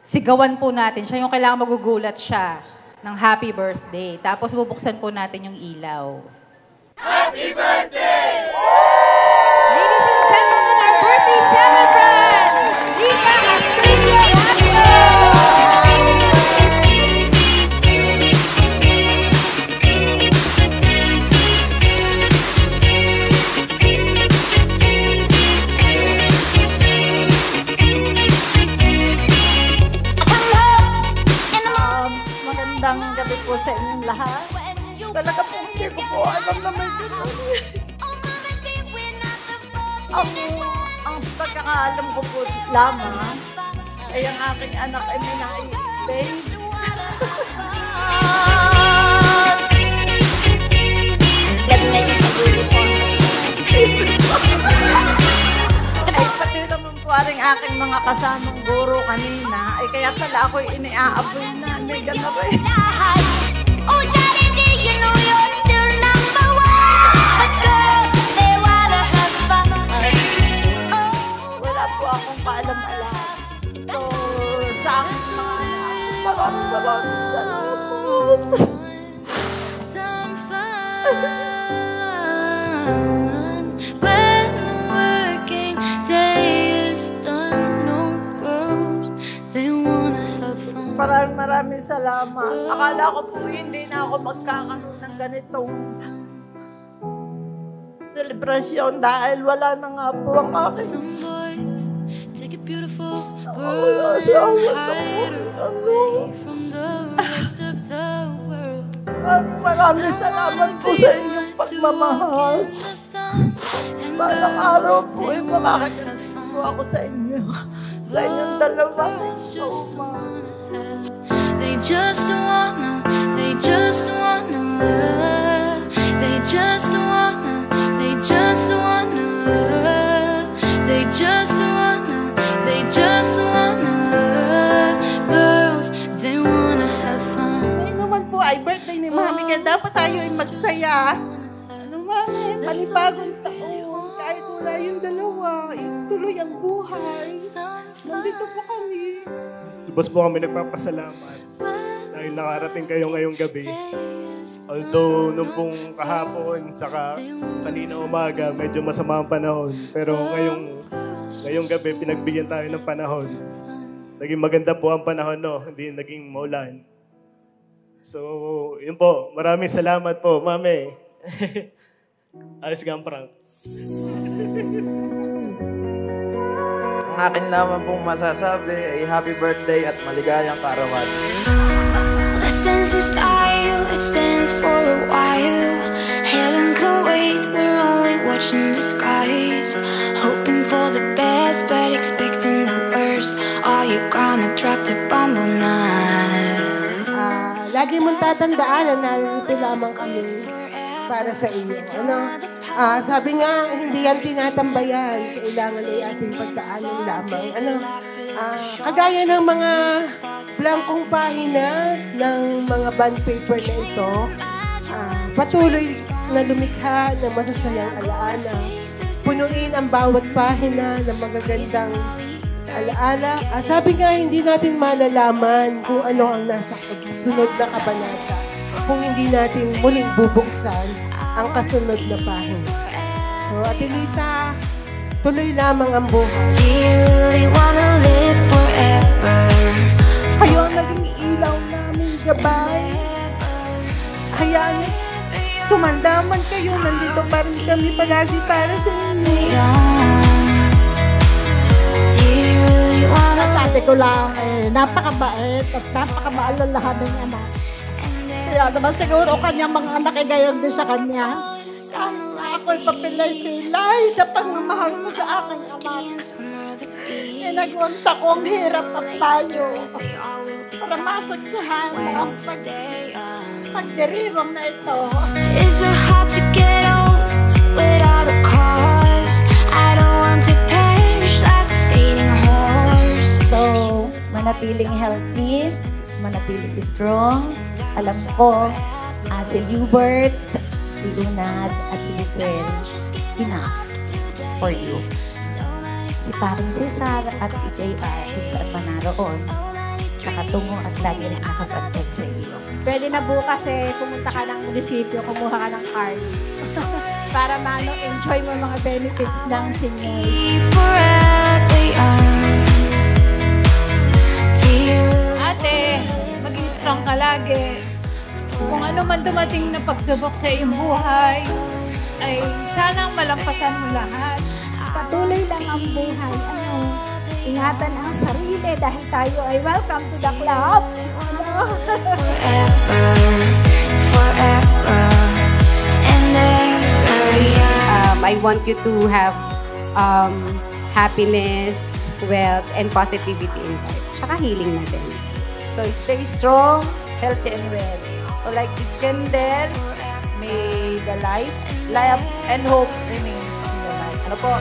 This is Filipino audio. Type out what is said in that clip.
Sigawan po natin. Siya yung kailangan magugulat siya ng happy birthday. Tapos bubuksan po natin yung ilaw. Happy birthday! Ladies and gentlemen, our birthday celebrant! Rika Castillo Lasso! Magandang gabi po sa inyong lahat. Talaga po hindi ko po alam na may gano'n. Ang pagkakaalam ko po lamang ay ang aking anak ay may nai-babe. Ay pati naman po aring aking mga kasamang guro kanina. Ay kaya pala ako'y iniaaboy na. May gano'n rin. Oh, Daddy, do you know you're still number one? But girls, they wanna have fun. Wala po akong kaalam-alam. So, sa akin mga maraming salamat po. Some fun when the working day is done. No girls, they wanna have fun. Maraming salamat. Akala ko po hindi na ako magkakaroon ng ganitong selebrasyon dahil wala na nga po ang aking Some boys take it beautiful, girls hide away from the rest of the world. maraming salamat po sa inyong pagmamahal. Balang araw po ay makakaganda po ako sa inyo. Sa inyong dalawa. So much. They just wanna, they just wanna, they just wanna, they just wanna, they just wanna, they just wanna, girls, they wanna have fun. Ngayon naman po ay birthday ni Mami, kaya dapat tayo ay magsaya. Ano Mami, panibagong taon. Kahit wala yung dalawa, ituloy ang buhay. Nandito po kami. Lubos po kami nagpapasalamat dahil nakarating kayo ngayong gabi. Although nung pong kahapon, saka kanina umaga, medyo masama ang panahon. Pero ngayong gabi, pinagbigyan tayo ng panahon. Naging maganda po ang panahon, no? Hindi naging maulan. So, yun po. Maraming salamat po, Mami. Ayos ka ang prank. Ang akin naman pong masasabi ay happy birthday at maligayang kaarawan. Let's dance in style, let's dance for a while. Heaven can wait, we're only watching the skies. Hoping for the best, but expecting the worst. Are you gonna drop the bomb or not? Lagi mong tatandaan na narito lamang kami para sa iyo. Sabi nga, hindi yan tinatambayan. Kailangan ay ating pagdaanan lamang. Kagaya ng mga blankong pahina ng mga bond paper na ito, patuloy na lumikha ng masasayang alaala. Punuin ang bawat pahina ng magagandang alaala. Sabi nga, hindi natin malalaman kung ano ang nasa sunod na kabanata kung hindi natin muling bubuksan ang kasunod na pahina. So, Atilita, tuloy lamang ang buhay. Do you really wanna live forever? Kayo ang naging ilaw namin gabay. Hayaan niyo, tumanda man kayo, nandito pa rin kami palagi para sa inyo. Do you really wanna Sabi ko lang, napakabait at napakamaalalahanin niya na. Kaya naman siguro kanyang mga anak ay gayon din sa kanya. Ako'y papilay-pilay sa pagmamahal ko sa aking anak. Nagwanta ko ang hirap at tayo para masagsahan ang pagdiriwang na ito. Is it hard to get off without a cause? I don't want to perish like a fading horse. So, manatiling healthy, manatiling strong. Alam ko, si Hubert, si Unad, at si Lisel, enough for you. Si paring Cesar at si JR, kung saan man naroon, nakatungo at lagi rin nakabantay sa iyo. Pwede na bukas pumunta ka ng munisipyo, kumuha ka ng card. Para enjoy mo mga benefits ng seniors. Ate, maging strong ka lagi. Kung ano man dumating na pagsubok sa iyong buhay, ay sanang malampasan mo lahat. Patuloy lang ang buhay. Ingatan ang sarili dahil tayo ay welcome to the club. I want you to have happiness, wealth, and positivity in life. Tsaka healing na din. So stay strong, healthy, and well. So like this candle, may the life and hope remains in your life. Ano po?